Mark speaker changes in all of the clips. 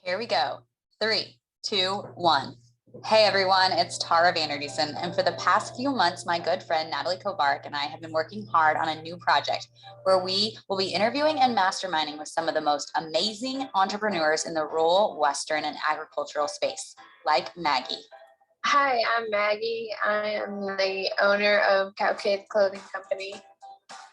Speaker 1: Here we go. 3, 2, 1. Hey everyone, it's Vander, Dussen, and for the past few months, my good friend Natalie Kovarik and I have been working hard on a new project where we will be interviewing and masterminding with some of the most amazing entrepreneurs in the rural, Western, and agricultural space, like Maggie.
Speaker 2: Hi, I'm Maggie. I am the owner of Cultivate Clothing Company.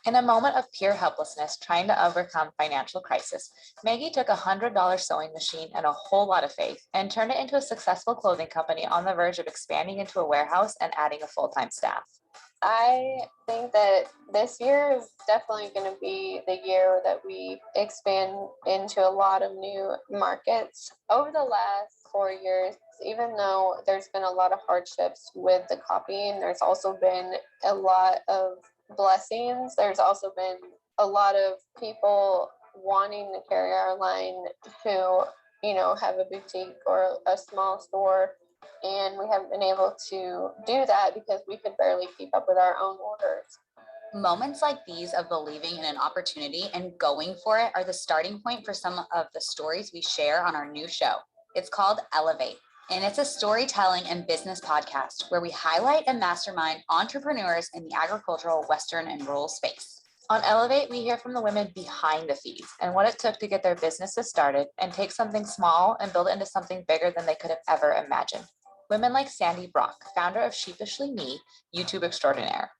Speaker 1: In a moment of pure helplessness, trying to overcome financial crisis, Maggie took a $100 sewing machine and a whole lot of faith and turned it into a successful clothing company on the verge of expanding into a warehouse and adding a full-time staff.
Speaker 2: I think that this year is definitely going to be the year that we expand into a lot of new markets. Over the last 4 years, even though there's been a lot of hardships with the copying, there's also been a lot of blessings. There's also been a lot of people wanting to carry our line who, have a boutique or a small store. And we haven't been able to do that because we could barely keep up with our own orders.
Speaker 1: Moments like these of believing in an opportunity and going for it are the starting point for some of the stories we share on our new show. It's called Elevate, and it's a storytelling and business podcast where we highlight and mastermind entrepreneurs in the agricultural, Western, and rural space. On Elevate, we hear from the women behind the feeds and what it took to get their businesses started and take something small and build it into something bigger than they could have ever imagined. Women like Sandy Brock, founder of Sheepishly Me, YouTube extraordinaire.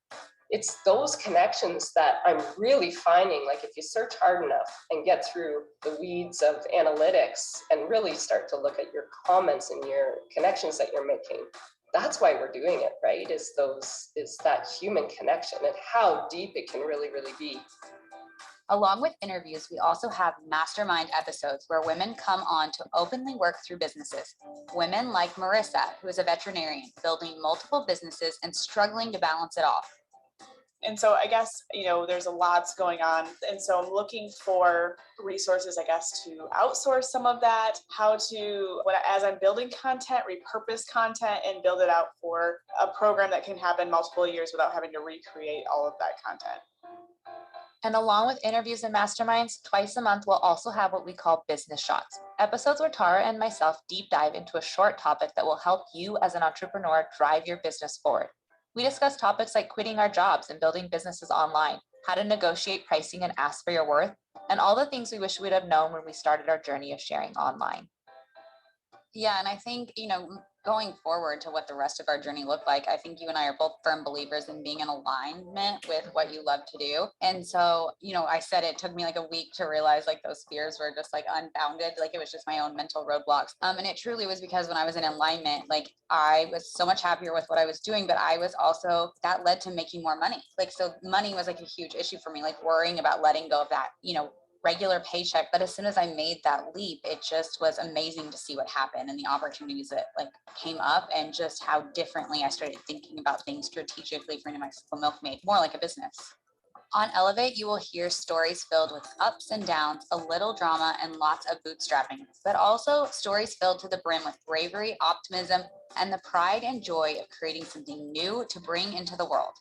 Speaker 3: It's those connections that I'm really finding, like if you search hard enough and get through the weeds of analytics and really start to look at your comments and your connections that you're making, that's why we're doing it, right? Is that human connection and how deep it can really, really be.
Speaker 1: Along with interviews, we also have mastermind episodes where women come on to openly work through businesses. Women like Marissa, who is a veterinarian, building multiple businesses and struggling to balance it all.
Speaker 4: And so I guess, there's a lot going on. And so I'm looking for resources, I guess, to outsource some of that, as I'm building content, repurpose content and build it out for a program that can happen multiple years without having to recreate all of that content.
Speaker 1: And along with interviews and masterminds, twice a month, we'll also have what we call business shots, episodes where Tara and myself deep dive into a short topic that will help you as an entrepreneur drive your business forward. We discuss topics like quitting our jobs and building businesses online, how to negotiate pricing and ask for your worth, and all the things we wish we'd have known when we started our journey of sharing online. Yeah, and I think, going forward to what the rest of our journey looked like, I think you and I are both firm believers in being in alignment with what you love to do. And so, I said it took me like a week to realize like those fears were just like unbounded. Like it was just my own mental roadblocks. And it truly was because when I was in alignment, like I was so much happier with what I was doing, but I was also, that led to making more money. Like, so money was like a huge issue for me, like worrying about letting go of that, regular paycheck. But as soon as I made that leap, it just was amazing to see what happened and the opportunities that like came up and just how differently I started thinking about things strategically for my milkmaid, more like a business. On Elevate, you will hear stories filled with ups and downs, a little drama, and lots of bootstrapping, but also stories filled to the brim with bravery, optimism, and the pride and joy of creating something new to bring into the world.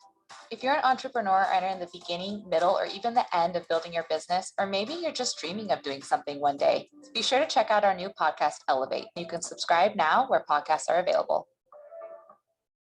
Speaker 1: If you're an entrepreneur and are in the beginning, middle, or even the end of building your business, or maybe you're just dreaming of doing something one day, be sure to check out our new podcast, Elevate. You can subscribe now where podcasts are available.